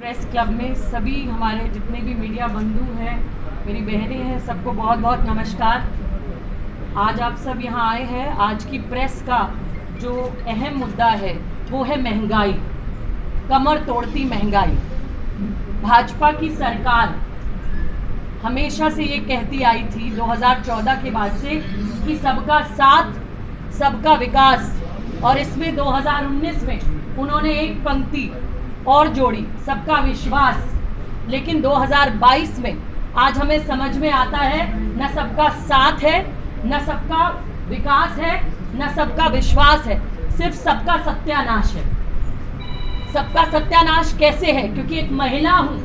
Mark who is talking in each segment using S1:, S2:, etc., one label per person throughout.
S1: Press club में सभी हमारे जितने भी मीडिया बंधु हैं, मेरी बहनें हैं, सबको बहुत बहुत नमस्कार। आज आप सब यहाँ आए हैं। आज की प्रेस का जो अहम मुद्दा है वो है महंगाई, कमर तोड़ती महंगाई। भाजपा की सरकार हमेशा से ये कहती आई थी 2014 के बाद से कि सबका साथ सबका विकास, और इसमें 2019 में उन्होंने एक पंक्ति और जोड़ी, सबका विश्वास। लेकिन 2022 में आज हमें समझ में आता है न सबका साथ है, न सबका विकास है, न सबका विश्वास है, सिर्फ सबका सत्यानाश है। सबका सत्यानाश कैसे है? क्योंकि एक महिला हूं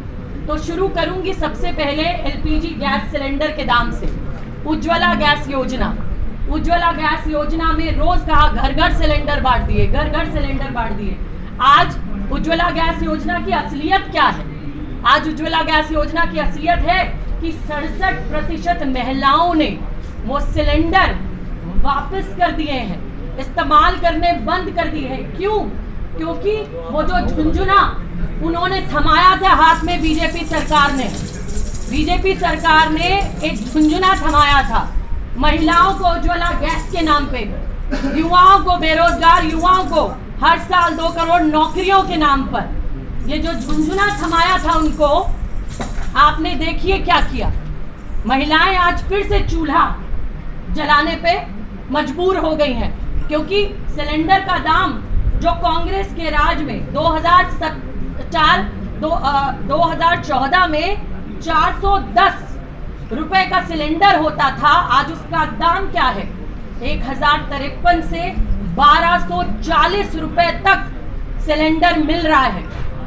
S1: तो शुरू करूंगी सबसे पहले एलपीजी गैस सिलेंडर के दाम से। उज्ज्वला गैस योजना, उज्ज्वला गैस योजना में रोज कहा घर घर सिलेंडर बांट दिए, घर घर सिलेंडर बांट दिए। आज उज्ज्वला गैस योजना की असलियत क्या है? आज उज्ज्वला गैस योजना की असलियत है कि 67% महिलाओं ने वो सिलेंडर वापस कर दिए हैं, इस्तेमाल करने बंद कर दिए हैं। क्यों? क्योंकि वो जो झुंझुना उन्होंने थमाया था हाथ में, बीजेपी सरकार ने एक झुंझुना थमाया था महिलाओं को उज्ज्वला गैस के नाम पे, युवाओं को, बेरोजगार युवाओं को हर साल 2 करोड़ नौकरियों के नाम पर ये जो झुंझुना थमाया था उनको, आपने देखिए क्या किया। महिलाएं आज फिर से चूल्हा जलाने पे मजबूर हो गई हैं, क्योंकि सिलेंडर का दाम जो कांग्रेस के राज में 2014 में 410 रुपए का सिलेंडर होता था, आज उसका दाम क्या है? 1053 से 1240 रुपए तक सिलेंडर मिल रहा है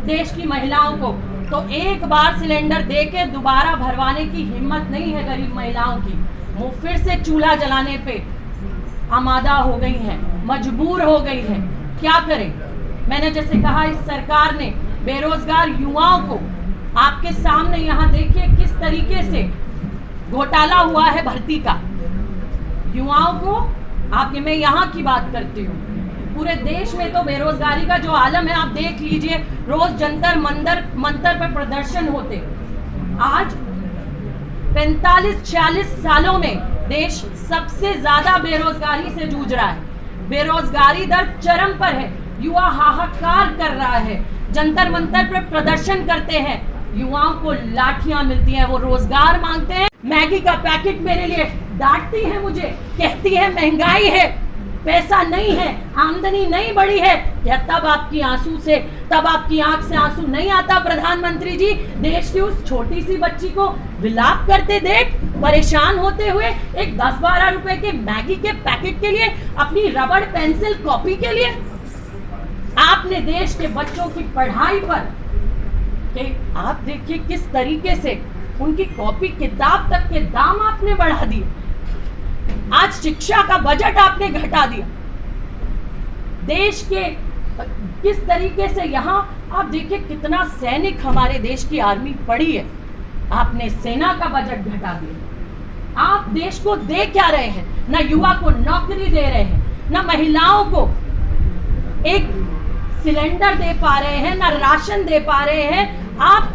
S1: देश की महिलाओं को। तो एक बार सिलेंडर देके दोबारा भरवाने की हिम्मत नहीं है गरीब महिलाओं की। वो फिर से चूल्हा जलाने पे आमादा हो गई हैं, मजबूर हो गई हैं। क्या करें? मैंने जैसे कहा, इस सरकार ने बेरोजगार युवाओं को, आपके सामने यहाँ देखिए किस तरीके से घोटाला हुआ है भर्ती का। युवाओं को आपके, मैं यहाँ की बात करती हूँ, पूरे देश में तो बेरोजगारी का जो आलम है आप देख लीजिए, रोज जंतर मंतर पर प्रदर्शन होते। आज 45-46 सालों में देश सबसे ज्यादा बेरोजगारी से जूझ रहा है। बेरोजगारी दर चरम पर है, युवा हाहाकार कर रहा है, जंतर मंतर पर प्रदर्शन करते हैं, युवाओं को लाठियां मिलती हैं, वो रोजगार मांगते हैं। मैगी का पैकेट मेरे लिए डांटती है, मुझे कहती है महंगाई है, पैसा नहीं है, आमदनी नहीं बढ़ी है। या तब आपकी आंख से आंसू नहीं आता प्रधानमंत्री जी, देश की उस छोटी सी बच्ची को विलाप करते देख, परेशान होते हुए एक 10-12 रुपए के मैगी के पैकेट के लिए, अपनी रबड़ पेंसिल कॉपी के लिए। आपने देश के बच्चों की पढ़ाई पर कि आप देखिए किस तरीके से उनकी कॉपी किताब तक के दाम आपने बढ़ा दिए। आज शिक्षा का बजट आपने घटा दिया। देश के किस तरीके से यहाँ आप देखिए कितना सैनिक हमारे देश की आर्मी पड़ी है, आपने सेना का बजट घटा दिया। आप देश को दे क्या रहे हैं? ना युवा को नौकरी दे रहे हैं, ना महिलाओं को एक सिलेंडर दे पा रहे हैं, ना राशन दे पा रहे हैं। आप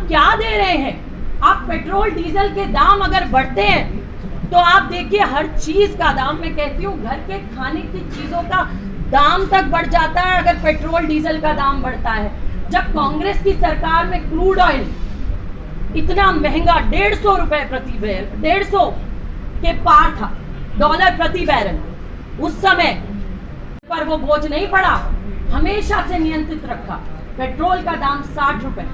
S1: क्या दे रहे हैं? आप पेट्रोल डीजल के दाम अगर बढ़ते हैं तो आप देखिए हर चीज का दाम, मैं कहती हूँ घर के खाने की चीजों का दाम तक बढ़ जाता है अगर पेट्रोल डीजल का दाम बढ़ता है। जब कांग्रेस की सरकार में क्रूड ऑयल इतना महंगा 150 रुपए प्रति बैरल, 150 के पार था, डॉलर प्रति बैरल, उस समय पर वो बोझ नहीं पड़ा, हमेशा से नियंत्रित रखा। पेट्रोल का दाम 60 रुपए,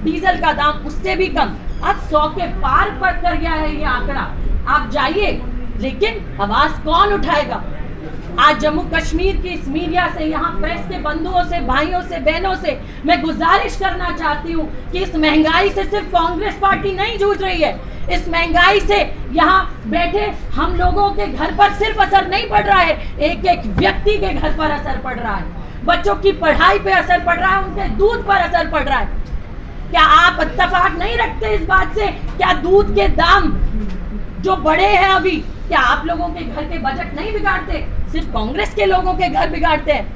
S1: डीजल का दाम उससे भी कम, आज 100 के पार पर कर गया है ये आंकड़ा। आप जाइए, लेकिन आवाज कौन उठाएगा? आज जम्मू कश्मीर की इस मीडिया से, यहाँ प्रेस के बंधुओं से, भाइयों से, बहनों से मैं गुजारिश करना चाहती हूँ कि इस महंगाई से सिर्फ कांग्रेस पार्टी नहीं जूझ रही है। इस महंगाई से यहाँ बैठे हम लोगों के घर पर सिर्फ असर नहीं पड़ रहा है, एक एक व्यक्ति के घर पर असर पड़ रहा है, बच्चों की पढ़ाई पे असर पड़ रहा है, उनके दूध पर असर पड़ रहा है। क्या आप इत्तेफाक नहीं रखते इस बात से? क्या दूध के दाम जो बढ़े हैं अभी, क्या आप लोगों के घर के बजट नहीं बिगाड़ते? सिर्फ कांग्रेस के लोगों के घर बिगाड़ते हैं?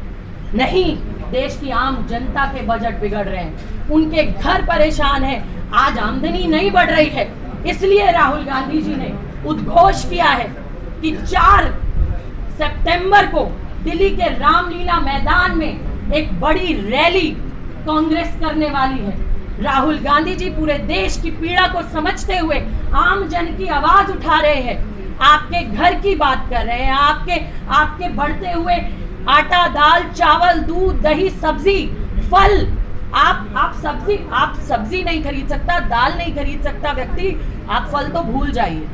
S1: नहीं, देश की आम जनता के बजट बिगड़ रहे हैं, उनके घर परेशान है। आज आमदनी नहीं बढ़ रही है, इसलिए राहुल गांधी जी ने उद्घोष किया है कि 4 सितंबर को दिल्ली के रामलीला मैदान में एक बड़ी रैली कांग्रेस करने वाली है। राहुल गांधी जी पूरे देश की पीड़ा को समझते हुए आम जन की आवाज उठा रहे हैं, आपके घर की बात कर रहे हैं, आपके बढ़ते हुए आटा, दाल, चावल, दूध, दही, सब्जी, फल। आप सब्जी नहीं खरीद सकता, दाल नहीं खरीद सकता व्यक्ति, आप फल तो भूल जाइए।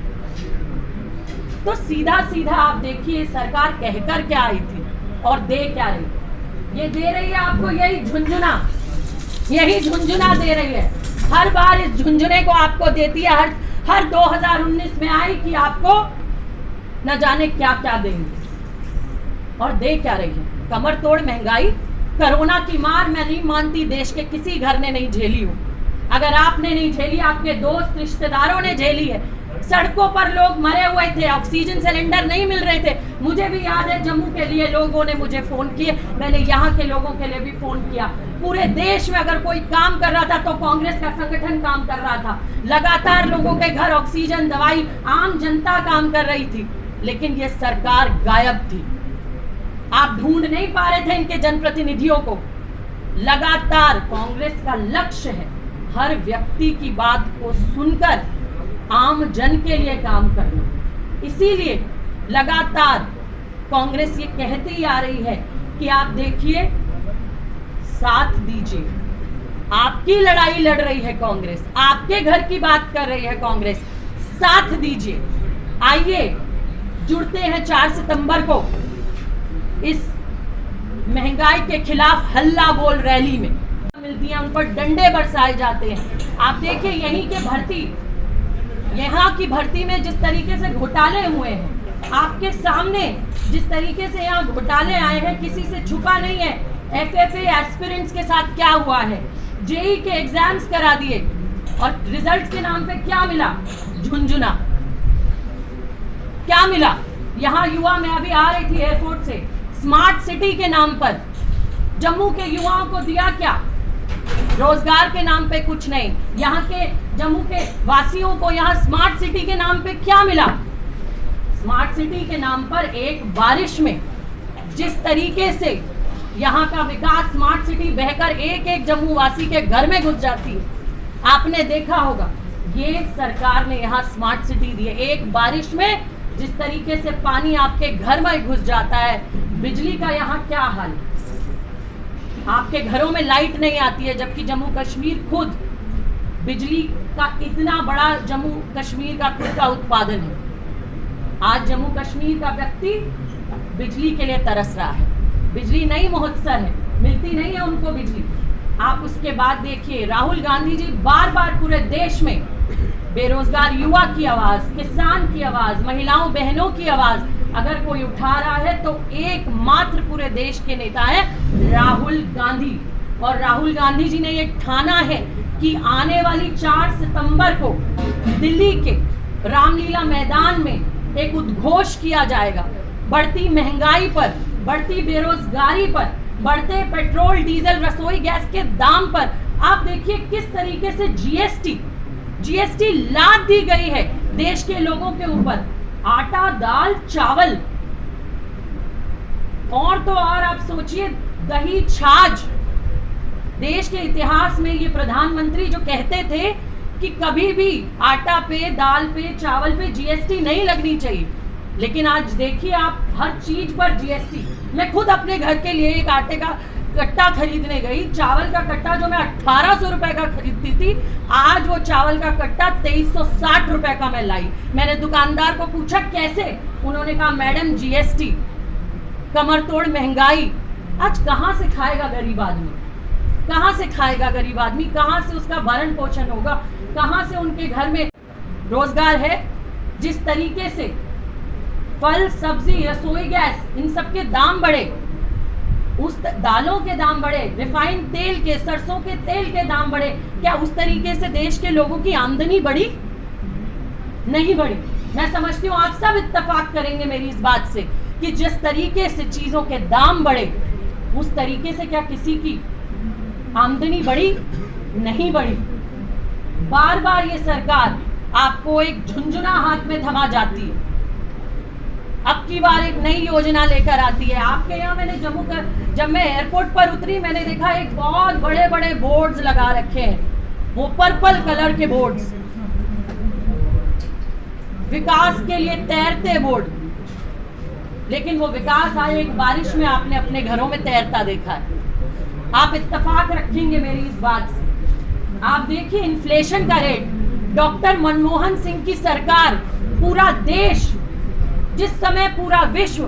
S1: तो सीधा सीधा आप देखिए सरकार कहकर क्या आई थी और दे क्या रही। ये दे रही है आपको यही झुंझुना दे रही है। हर बार इस झुंझुने को आपको देती है, हर 2019 में आई कि आपको न जाने क्या क्या देंगे, और दे क्या रही है। कमर तोड़ महंगाई, कोरोना की मार मैं नहीं मानती देश के किसी घर ने नहीं झेली हो। अगर आपने नहीं झेली, आपके दोस्त रिश्तेदारों ने झेली है। सड़कों पर लोग मरे हुए थे, ऑक्सीजन सिलेंडर नहीं मिल रहे थे। मुझे भी याद है जम्मू के लिए लोगों ने मुझे फोन किए, मैंने यहाँ के लोगों के लिए भी फोन किया। पूरे देश में अगर कोई काम कर रहा था तो कांग्रेस का संगठन काम कर रहा था। लगातार लोगों के घर ऑक्सीजन, दवाई, आम जनता काम कर रही थी, लेकिन ये सरकार गायब थी। आप ढूंढ नहीं पा रहे थे इनके जनप्रतिनिधियों को। लगातार कांग्रेस का लक्ष्य है हर व्यक्ति की बात को सुनकर आम जन के लिए काम करना। इसीलिए लगातार कांग्रेस ये कहती आ रही है कि आप देखिए, साथ दीजिए। आपकी लड़ाई लड़ रही है कांग्रेस, आपके घर की बात कर रही है कांग्रेस, साथ दीजिए। आइए जुड़ते हैं 4 सितंबर को इस महंगाई के खिलाफ हल्ला बोल रैली में। मिलती है, उन पर डंडे बरसाए जाते हैं। आप देखिए यहीं के भर्ती, यहाँ की भर्ती में जिस तरीके से घोटाले हुए हैं, आपके सामने जिस तरीके से यहाँ घोटाले आए हैं, किसी से छुपा नहीं है। FFA एस्पिरेंट्स के साथ क्या हुआ है, JEE के एग्जाम्स करा दिए और रिजल्ट्स के नाम पे क्या मिला, झुंझुना। क्या मिला? यहाँ युवा, मैं अभी आ रही थी एयरपोर्ट से, स्मार्ट सिटी के नाम पर जम्मू के युवाओं को दिया क्या? रोजगार के नाम पे कुछ नहीं। यहाँ के जम्मू के वासियों को यहाँ स्मार्ट सिटी के नाम पे क्या मिला? स्मार्ट सिटी के नाम पर एक बारिश में जिस तरीके से यहाँ का विकास, स्मार्ट सिटी बहकर एक एक जम्मू वासी के घर में घुस जाती है, आपने देखा होगा। ये सरकार ने यहाँ स्मार्ट सिटी दी है। एक बारिश में जिस तरीके से पानी आपके घर में घुस जाता है, बिजली का यहाँ क्या हाल है? आपके घरों में लाइट नहीं आती है, जबकि जम्मू कश्मीर खुद बिजली का इतना बड़ा जम्मू कश्मीर का खुद का उत्पादन है। आज जम्मू कश्मीर का व्यक्ति बिजली के लिए तरस रहा है। बिजली नहीं मुहस्सर है, मिलती नहीं है उनको बिजली। आप उसके बाद देखिए राहुल गांधी जी बार बार पूरे देश में बेरोजगार युवा की आवाज, किसान की आवाज, महिलाओं बहनों की आवाज अगर कोई उठा रहा है तो एकमात्र पूरे देश के नेता है राहुल गांधी। और राहुल गांधी जी ने ये ठाना है कि आने वाली 4 सितंबर को दिल्ली के रामलीला मैदान में एक उद्घोष किया जाएगा। बढ़ती महंगाई पर, बढ़ती बेरोजगारी पर, बढ़ते पेट्रोल, डीजल, रसोई गैस के दाम पर आप देखिए किस तरीके से जीएसटी लाद दी गई है देश के लोगों के ऊपर। आटा, दाल, चावल और तो और आप सोचिए दही, छाछ। देश के इतिहास में ये प्रधानमंत्री जो कहते थे कि कभी भी आटा पे, दाल पे, चावल पे जीएसटी नहीं लगनी चाहिए, लेकिन आज देखिए आप हर चीज पर जीएसटी। मैं खुद अपने घर के लिए एक आटे का कट्टा खरीदने गई। चावल का कट्टा जो मैं 1800 रुपए का खरीदती थी, आज वो चावल का कट्टा 2360 रुपए का मैं लाई। मैंने दुकानदार को पूछा कैसे, उन्होंने कहा मैडम जीएसटी, कमर तोड़ महंगाई। आज कहाँ से खाएगा गरीब आदमी? कहाँ से खाएगा गरीब आदमी? कहाँ से उसका भरण पोषण होगा? कहाँ से उनके घर में रोजगार है? जिस तरीके से फल, सब्जी, रसोई गैस, इन सब के दाम बढ़े, उस दालों के दाम बढ़े, रिफाइंड तेल के, सरसों के तेल के दाम बढ़े, क्या उस तरीके से देश के लोगों की आमदनी बढ़ी? नहीं बढ़ी। मैं समझती हूँ आप सब इत्तेफाक करेंगे मेरी इस बात से कि जिस तरीके से चीजों के दाम बढ़े, उस तरीके से क्या किसी की आमदनी बढ़ी? नहीं बढ़ी। बार बार ये सरकार आपको एक झुंझुना हाथ में थमा जाती है। अब की बार एक नई योजना लेकर आती है। आपके यहाँ मैंने जब मैं एयरपोर्ट पर उतरी, मैंने देखा एक बहुत बड़े बड़े बोर्ड्स लगा रखे हैं, वो पर्पल कलर के बोर्ड्स, विकास के लिए तैरते बोर्ड। लेकिन वो विकास आए एक बारिश में आपने अपने घरों में तैरता देखा है। आप इत्तेफाक रखेंगे मेरी इस बात से। आप देखिए इन्फ्लेशन का रेट, डॉक्टर मनमोहन सिंह की सरकार, पूरा देश, जिस समय पूरा विश्व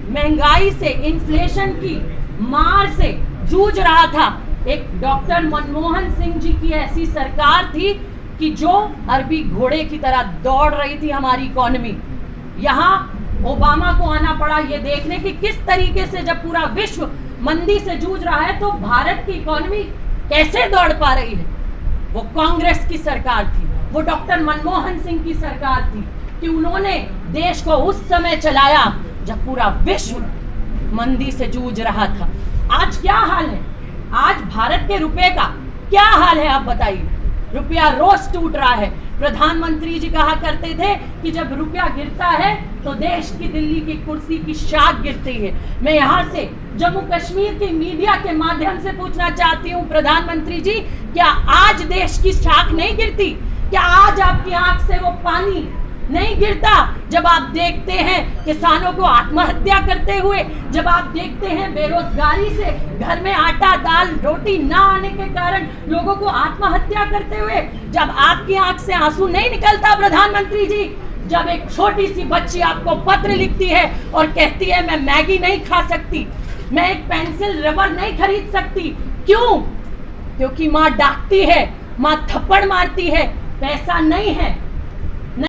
S1: महंगाई से, इन्फ्लेशन की मार से जूझ रहा था, एक डॉक्टर मनमोहन सिंह जी की ऐसी सरकार थी कि जो अरबी घोड़े की तरह दौड़ रही थी हमारी इकोनॉमी। यहाँ ओबामा को आना पड़ा ये देखने कि किस तरीके से जब पूरा विश्व मंदी से जूझ रहा है तो भारत की इकोनॉमी कैसे दौड़ पा रही है। वो कांग्रेस की सरकार थी, वो डॉक्टर मनमोहन सिंह की सरकार थी कि उन्होंने देश को उस समय चलाया जब पूरा विश्व मंदी से जूझ रहा था। आज क्या हाल है? आज भारत के रुपए का क्या हाल है आप बताइए। रुपया रोज टूट रहा है। प्रधानमंत्री जी कहा करते थे कि जब रुपया गिरता है तो देश की दिल्ली की कुर्सी की शाख गिरती है। मैं यहाँ से जम्मू कश्मीर की मीडिया के माध्यम से पूछना चाहती हूँ प्रधानमंत्री जी, क्या आज देश की शाख नहीं गिरती? क्या आज आपकी आंख से वो पानी नहीं गिरता जब आप देखते हैं किसानों को आत्महत्या करते हुए, जब आप देखते हैं बेरोजगारी से घर में आटा दाल रोटी ना आने के कारण लोगों को आत्महत्या करते हुए, जब आपकी आंख से आंसू नहीं निकलता प्रधानमंत्री जी, जब एक छोटी सी बच्ची आपको पत्र लिखती है और कहती है मैं मैगी नहीं खा सकती, मैं एक पेंसिल रबर नहीं खरीद सकती। क्यों? क्योंकि माँ डांटती है, माँ थप्पड़ मारती है, पैसा नहीं है।